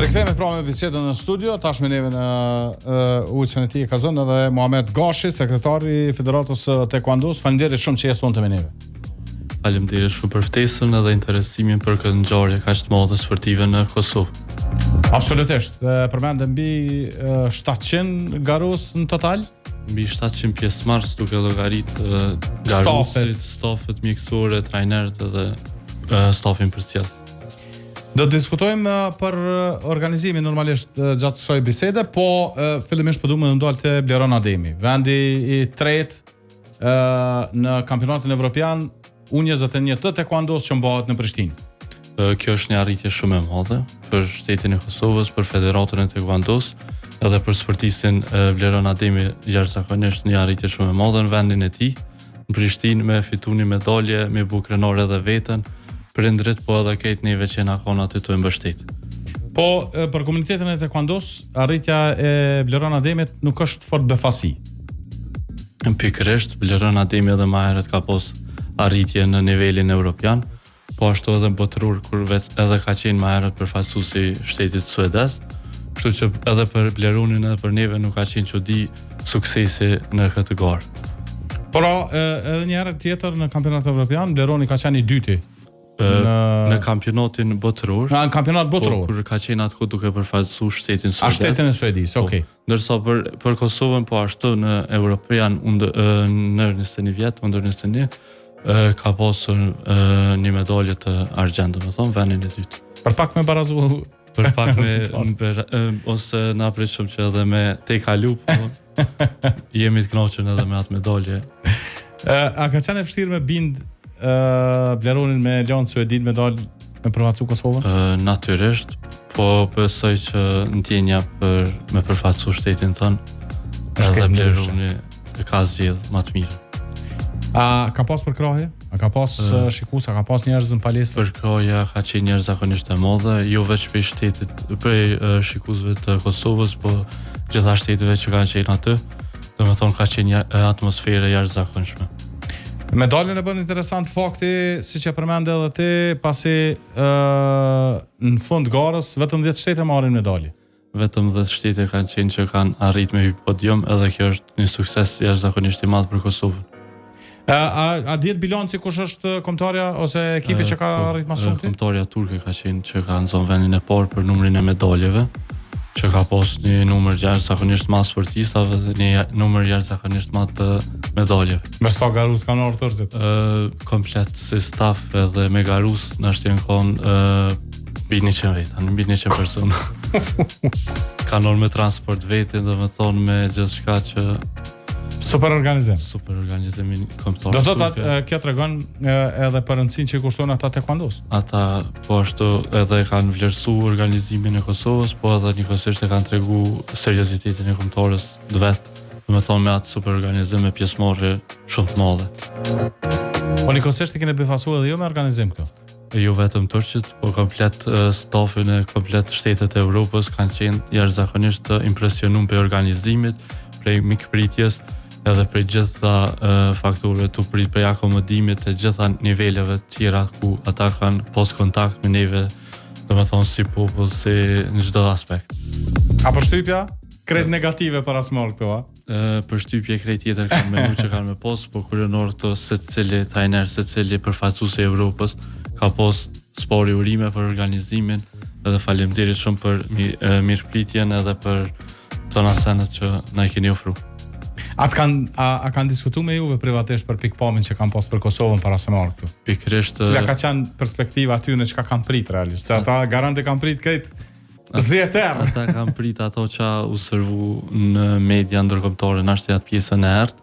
Rikthehemi pra me bisedën në studio, tash me neve në ujësën e tij ka zënë edhe Muhamet Gashi, sekretari i Federatës Taekwondos. Faleminderit shumë që jeson me neve. Faleminderit shumë për ftesën edhe interesimin për këtë ngjarje kaq të madhe sportive në Kosovë. Absolutisht. Përmendem mbi 700 garus në total. Mbi 700 pjesëmarrës duke llogaritë garusit, stafet mjekësore, trajnerët edhe stafin përcjellës. Do të diskutojmë për organizimin normalisht gjatë kësaj bisede, po fillimisht po duam të ndalim te Blerona Ademi, vendi i tretë në kampionatin evropian U21 të taekwondos që mbahet në Prishtinë. Kjo është një arritje shumë e madhe për shtetin e Kosovës, për Federatën e Taekwondos, edhe për sportistin Blerona Ademi jashtëzakonisht një arritje shumë e madhe në vendin e tij. Në Prishtinë me fitu një medalje, me bu krenor edhe veten. Prindrit, po edhe këtë neve që na kanë aty të mbështet. Po, për komunitetin e taekwondos, arritja e Blerona Ademit nuk është fort befasi. Pikërisht, Blerona Ademi edhe më herët ka pas arritje në nivelin evropian, po ashtu edhe botëror kur edhe ka qenë më herët përfaqësuesi shtetit suedez. Kështu që edhe për Bleronin edhe për neve nuk ka qenë çudi suksesi në këtë garë. Por edhe një herë tjetër në kampionatin evropian, Bleroni ka qenë i dyti. Në kampionatin botëror. Në kampionat botëror. Kur ka qenë atko duke përfaqësuar shtetin suedez. A shtetin e Suedisë, okay. Ndërsa për Kosovën po ashtu në evropian në 21 vjet, under 21 ka pasur një medalje të argjend, domethënë vendin e dytë. Për pak me barazu. Për pak ose na pritshëm që edhe me te kalu, po jemi të kënaqur edhe me atë medalje. A ka qenë vështirë me bind Bleronin me lanë Suedin me dalë me përfaqësu Kosovën? Natyrisht, po besoj që ndjenja për me përfaqësu shtetin tonë edhe Bleroni e ka zgjedh më të mirë. A ka pas përkrahje? A ka pas shikues, a ka pas njerëz në palestër? Përkrahja ka qenë jashtëzakonisht e madhe, jo vetëm për shtetit, për shikuesve të Kosovës, po gjitha shteteve që kanë qenë aty. Domethënë ka qenë një atmosferë jashtëzakonshme. Medaljen e bën interesant fakti, siç e përmend edhe ti, pasi në fund garës vetëm 10 shtete marrin medalje. Vetëm 10 shtete kanë qenë që kanë arritur me podium, edhe kjo është një sukses jashtëzakonisht i madh për Kosovën. A dihet bilanci kush është kombëtarja ose ekipi që ka arritur më shumë? Kombëtarja turke ka qenë që ka nxjerrë vendin e parë për numrin e medaljeve, që ka pas një numër jashtëzakonisht më sportistave dhe një numër jashtëzakonisht më të medaljeve. Me sa garus kanë ardhur tërësit? Komplet si staf edhe me garus na shtjen kon mbi 100 veta, mbi 100 persona. Kanë ardhur me transport vetë, domethënë me gjithçka që super organizim kombëtar. Do të thotë kjo tregon edhe për rëndësinë që kushtojnë ata taekwondos. Ata po ashtu edhe kanë vlerësuar organizimin e Kosovës, po edhe njëkohësisht e kanë treguar seriozitetin e kombëtarës vet, domethënë me atë super organizim me pjesëmarrje shumë të madhe. Po njëkohësisht keni befasuar edhe jo me organizim këtu. Jo vetëm turqit, po komplet stafin e komplet shtetet e Evropës kanë qenë jashtëzakonisht të impresionuar për organizimit, prej mikpritjes, edhe për gjitha faktorëve të prit për akomodimit e gjitha niveleve të tjera ku ata kanë pas kontakt me neve, domethënë si popull, si në çdo aspekt. A përshtypja krejt negative para smar këtu, a? Përshtypje krejt tjetër kanë me që kanë me pas, po kryesor të secili trajner, secili përfaqësues i Evropës ka pas spori urime për organizimin, edhe faleminderit shumë për mirëpritjen edhe për tonasenet që na i keni ofruar. A kanë diskutuar me juve privatisht për pikpamjen që kanë pas për Kosovën para se marrë këtu? Pikërisht. Cila ka qenë perspektiva aty në çka kanë prit realisht? Se ata garante kanë prit këtë 10 herë. Ata kanë prit ato që u servu në media ndërkombëtare në ashtu atë pjesën e ertë.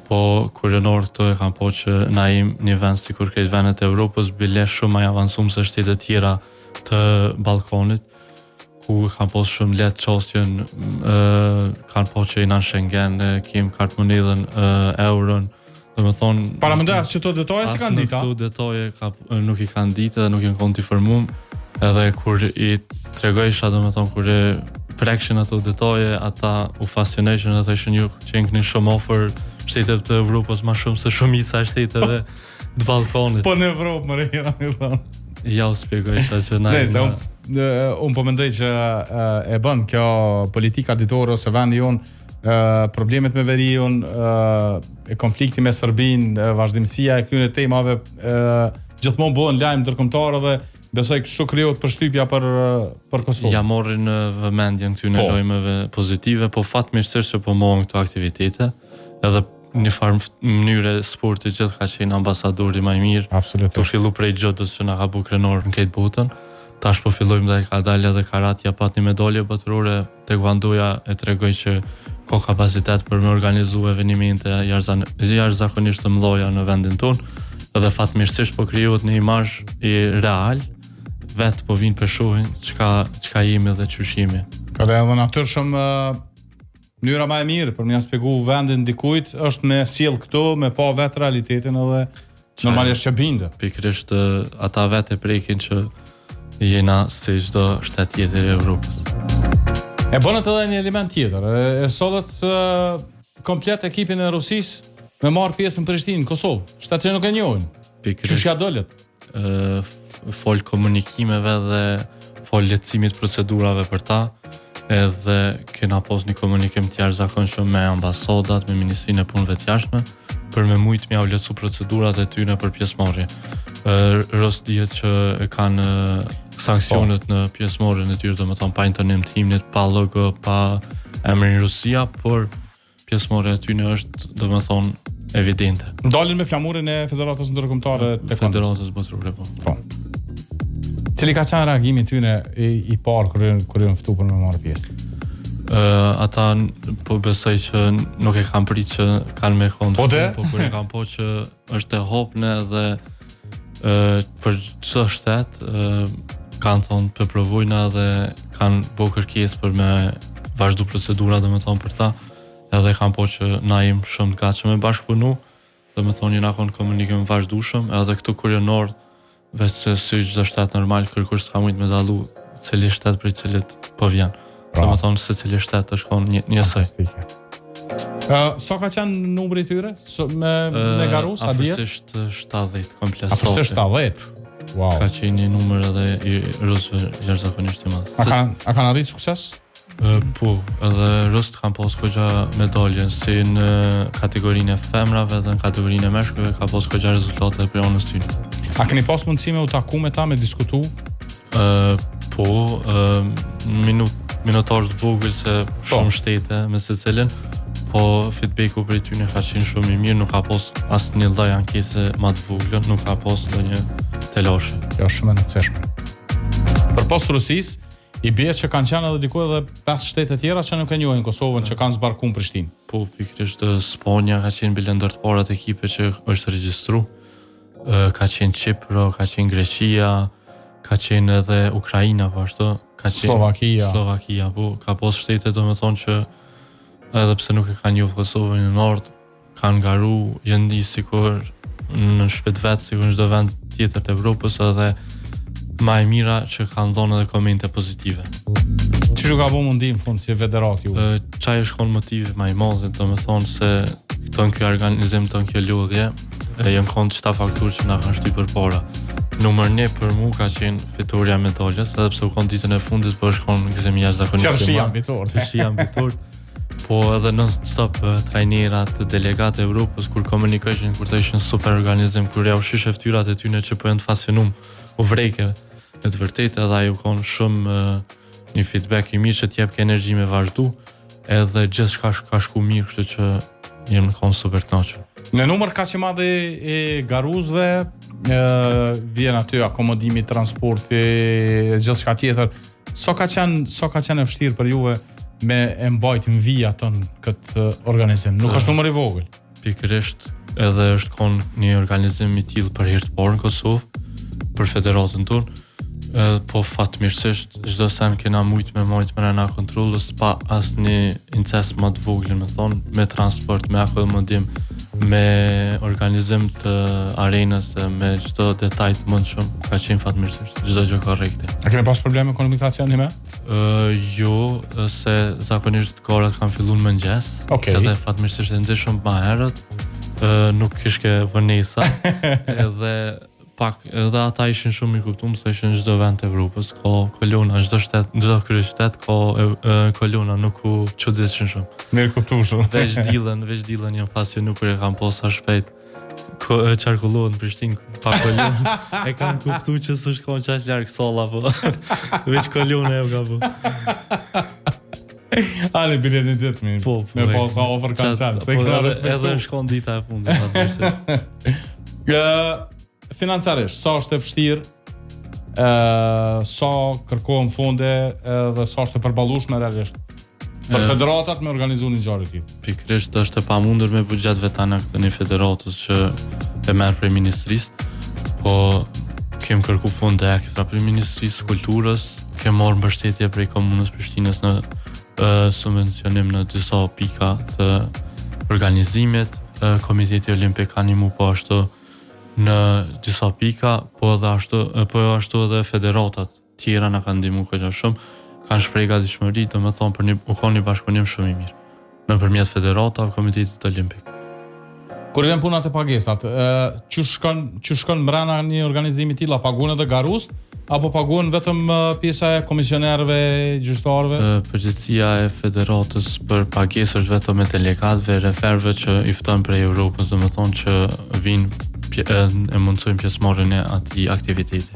Po kurionor këto e kanë po që na im një vend sikur këtë vendet e Evropës bile shumë më i avancuar se shtetet tjera të Ballkanit, ku kanë pas shumë letë çështjen, kanë po që i në Schengen, kem kartë monedën, euron, domethënë para mendoja që to detaje si kanë ditë. Këto detaje nuk i kanë ditë, nuk janë kanë informuar, edhe kur i tregojsha domethënë kur e prekshin ato detaje, ata u fascination ata ishin ju që kanë shumë ofër shtetet të Evropës më shumë se shumica e shteteve të Ballkanit. Po në Evropë më rejera. Ja u shpjegoj që na unë po mendoj që e bën kjo politika ditore ose vendi jonë problemet me veriun, e konflikti me Serbinë, vazhdimësia e këtyre temave gjithmonë bëhen lajm ndërkombëtar dhe besoj kështu krijohet përshtypja për Kosovën. Ja morrin në vëmendjen këtyre lojmeve pozitive, po fatmirësisht që po mohon këto aktivitete, edhe në farë mënyre sporti gjithë ka qenë ambasadori më i mirë. Absolutisht. Të fillu prej gjodës që na ka bu krenor në këtë botën. Tash po fillojmë dhe ka dalë edhe karatja pat një medalje botërore, taekwondoja e tregoj që ka kapacitet për me organizu evenimente jashtëzakonisht të mëdha në vendin tonë, edhe fatmirësisht po krijohet një imazh i real, vetë po vinë për shohin çka jemi dhe ç'është jemi. Ka dhe edhe natyrshëm mënyra më e mirë për më shpjegu vendin dikujt është me sjell këto, me pa vetë realitetin edhe normalisht që binde. Pikërisht ata vetë e prekin që jena si çdo shtet tjetër i Evropës. E bënët edhe një element tjetër, e sollët komplet ekipin e Rusisë me marrë pjesë në Prishtinë, Kosovë. Shtatë që nuk e njohin. Ç'është ja dolët? Fol komunikimeve dhe fol lehtësimit procedurave për ta, edhe kena pas një komunikim të jashtëzakonshëm me ambasadat, me Ministrinë e Punëve të Jashtme, për me mujt me lehtësu procedurat e tyre për pjesëmarrje. Rost dihet që e kanë sanksionet në pjesëmarrjen e tyre, domethënë pa internim të himnit, pa logo, pa emrin Rusia, por pjesëmarrja e tyre është domethënë evidente. Ndalin me flamurin e Federatës Ndërkombëtare të Federatës Botërore. Po. Cili ka qenë reagimi tyre i parë kur janë ftuar për me marrë pjesë? Ata po besoj që nuk e kanë prit që kanë me konë, po kur e kanë po që është e hopne dhe për çdo shtet kanë thonë për provojna dhe kanë bo kërkesë për me vazhdu procedura dhe me thonë për ta, edhe kanë po që na im shumë të gatshëm me bashkëpunu, dhe me thonë jena konë komunikim vazhdueshëm, edhe këtu kurionor veç që si çdo shtet normal kërkush s'ka mujt me dallu cili shtet për cilit po vjen. Dhe me thonë se cili shtet është konë njësoj. So ka qenë numri tyre me Garus, a dje? Afërsisht 70 komplet. Afërsisht 70? Wow. Ka qenë një numër edhe i rusëve jashtëzakonisht i madh. A kanë arritë sukses? Po, edhe rusët kanë pas kogja medalje, si në kategorinë e femrave dhe në kategorinë e meshkujve ka pas kogja rezultate për anës tyre. A keni pas mundësi me u taku me ta, me diskutu? Po, minutar të vogël se shumë shtete me secilin, po feedbacku për tyne ka qenë shumë i mirë, nuk ka pas asë një lloj ankese ma të vogël, nuk ka pas ndonjë telashe. Jo, shumë e nëceshme. Për postë Rusisë, i bie që kanë qenë edhe diku edhe 5 shtete tjera që nuk e njohin Kosovën, që kanë zbarkuar Prishtinë. Po, pikërisht Spanja ka qenë bile ndër të parat ekipe që është regjistru, ka qenë Çipro, ka qenë Greqia, ka qenë edhe Ukraina, po ashtu, ka qenë Slovakia, po ka pas shtete domethënë që edhe pse nuk e kanë njohur Kosovën në nord, kanë garu, janë ndi sikur në shpet vetë, sikur në çdo vend tjetër të Evropës, edhe ma e mira që kanë dhënë edhe komente pozitive. Çu ka bëu mundi në fund si federat ju? Çaj është konë motivi më i madh, domethënë se këto në kjo organizim, këto në kjo lodhje, janë konë çta fakturë që na kanë shtypur përpara. Numër 1 për mu ka qenë fitoria e medaljes, edhe pse u konë ditën e fundit, po është konë gëzimi jashtëzakonisht. Çfarë ambitor. Po edhe non-stop trajnerat, delegatë e Evropës, kur komunikojnë, kur të ishin super organizim, kur ja u shishe fytyrat e tyre që po janë të fascinum, u vreke në të vërtetë, edhe ajo konë shumë një feedback i mirë që t'jep ke energji me vazhdu, edhe gjithçka ka shku mirë, kështu që jem konë super kënaqur. Në numër ka që madhe e garuzve, vjen aty akomodimi, transporti, gjithçka tjetër. So ka qenë e vështirë për juve me e mbajt në vija ton këtë organizim? Nuk është numër i vogël. Pikërisht edhe është konë një organizim i tillë për herë të parë në Kosovë, për federatën tonë, po fatmirësisht çdo sen kena mujt me majt mrena kontrollës pa asnjë inces më të vogël, me thonë, me transport, me akomodim, me organizim të arenës, me çdo detaj të mundshëm, ka qenë fatmirësisht çdo gjë korrekte. A keni pas probleme komunikacioni me? Jo, se zakonisht garat kanë filluar në mëngjes, edhe fatmirësisht e nxeshëm më herët, nuk kishte vonesa, edhe pak edhe ata ishin shumë mirë kuptuar, se ishin në çdo vend të Evropës, ka kolona, çdo shtet, çdo kryeqytet ka kolona, nuk u çuditshëm shumë. Mirë kuptuar. Veç dillën jo pasi nuk e kanë posa shpejt. Qarkullohen në Prishtinë pa kolon. E kanë kuptuar që s'është kanë çaq larg solla, po. Veç kolona e ka po. Ale biletin ditë mirë. Po, me posa ofër kanë çan. Edhe shkon dita e fundit atë. Financarisht, sa është e vështirë, sa kërkohen fonde dhe sa është e përballueshme realisht për federatat me organizu një ngjarje të tillë. Pikërisht është e pamundur me buxhet vetana këtë një federatës që e merr prej ministrisë, po kem kërku fonde ekstra prej ministrisë kulturës, kem marrë mbështetje prej komunës Prishtinës në subvencionim në disa pika të organizimit, Komiteti Olimpik ka ndihmu po ashtu në disa pika, po ashtu edhe federatat tjera na kanë ndihmu kaq shumë, kanë shpreh gatishmëri, domethënë për u kanë një bashkëpunim shumë i mirë nëpërmjet federatave, Komitetit Olimpik. Kur vjen puna te pagesat, çu shkon brenda një organizimi tillë, paguhen edhe garust apo paguhen vetëm pjesa e komisionerëve, gjyqtarëve? Përgjegjësia e federatës për pagesë është vetëm me delegatëve, referëve që i ftojnë prej Evropës, domethënë që vinë e mundsojnë pjesëmarrjen e atij aktiviteti.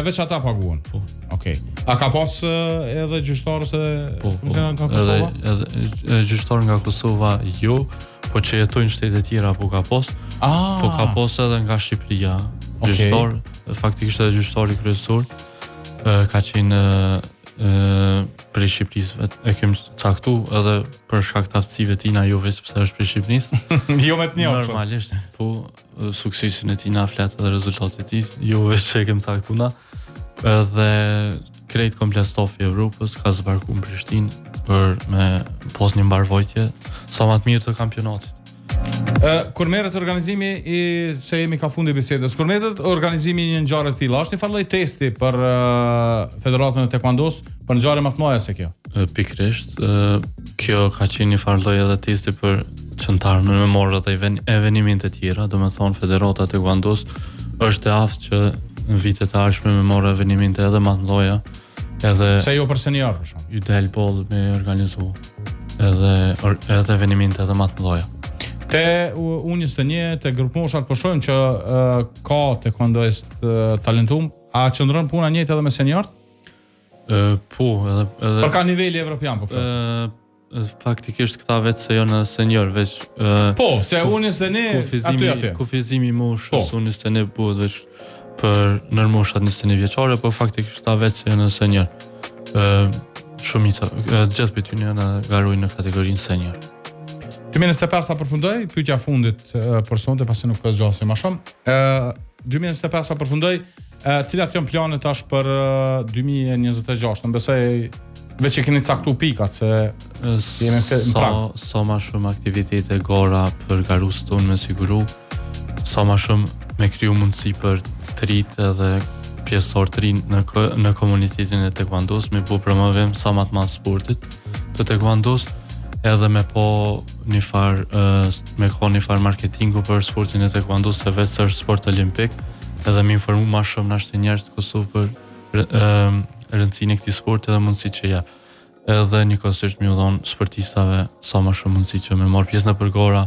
Veç ata paguhen. Po. Okej. A ka pas edhe gjyqtarës nga Kosova? Edhe gjyqtar nga Kosova jo, po që jetojnë në shtete tjera po ka pas. Po ka pas edhe nga Shqipëria. Gjyqtar, faktikisht edhe gjyqtari kryesor ka qenë prej Shqipërisë, e kemi caktu edhe për shkak të aftësive tina, jo vetëm sepse është prej Shqipërisë. Jo me të njohur. Normalisht, po suksesin e tina flet edhe rezultatet e tij, jo vetëm e kemi caktuar na. Edhe krejt komplet stafi i Evropës ka zbarku në Prishtinë për me pos një mbarvojtje sa më të mirë të kampionatit. Kur merret organizimi se jemi ka fundi bisedës, kur merret organizimi një ngjarje të tillë, është një farë testi për Federatën e Taekwondos për ngjarje më të mëdha se kjo? Pikërisht, kjo ka qenë një farë edhe testi për qëntarë në memorat e evenimente të tjera, domethënë Federata e Taekwondos është e aftë që në vitet e ardhshme me marrë evenimente edhe më të mëdha, edhe se jo për senior për shkak. Ju del boll me organizu edhe evenimente edhe më të mëdha. Te U21, te grupmoshat po shohim që ka taekwondoist talentum, a qëndron puna njëjtë edhe me seniorët? Po, edhe për ka niveli evropian po flas. Faktikisht këta vetë se jo në senior, veç po, se U21 aty. Kufizimi moshës U21 bëhet veç për nërmoshat 21 vjeçare, po faktikisht ta vetë se jo në senior. Shumica, gjithë për ty në garojnë në kategorinë senior. 2025 sa përfundoj, pyetja fundit për sonte, pasi nuk ka zgjasim më shumë. 2025 sa përfundoj, cilat janë planet tash për 2026? Në besoj veç e keni caktu pikat se jemi në prag. Sa ma shumë aktivitete gara për garus tonë me siguru, sa ma shumë me kriju mundësi për të rritë edhe pjesëtar të rinë në komunitetin e taekwondos, me po promovim sa ma të madh sportit të taekwondos, edhe me po një farë marketingu për sportin e taekwondos, se vetë se është sport olimpik, edhe me informu ma shumë nashtë njerëz të Kosovë për rëndësinë e këtij sporti dhe mundësi që jep. Edhe njëkohësisht më u dhon sportistave sa më shumë mundësi që me marr pjesë në përgora,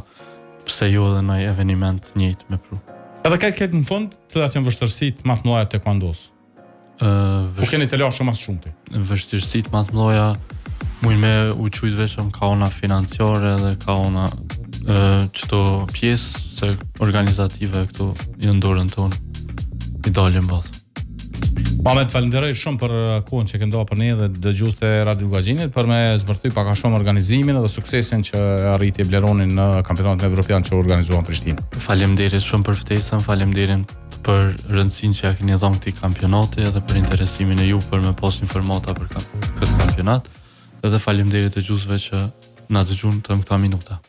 pse jo edhe në eveniment njëjtë me pru. Edhe këtë në fund, cilat janë vështirësitë më të mëdha të taekwondos? Po keni të lashë më shumti. Vështirësitë më të mëdha mujnë me u qujtë veçëm ka ona financiare dhe ka ona qëto pjesë se organizative këtu i ndorën tonë i dalin bëllë. Mamet, falenderoj shumë për kohën që këndoha për ne dhe dëgjues të Radio Lugaxhinit për me zbërthy pak a shumë organizimin dhe suksesin që arriti Bleronin në kampionatin evropian që organizuan Prishtinë. Faleminderit shumë për ftesën, faleminderit për rëndësinë që ja keni dhënë këtij kampionati edhe për interesimin e ju për me pas informata për këtë kampionat. Edhe faleminderit dëgjuesve që na dëgjuan të këta minuta.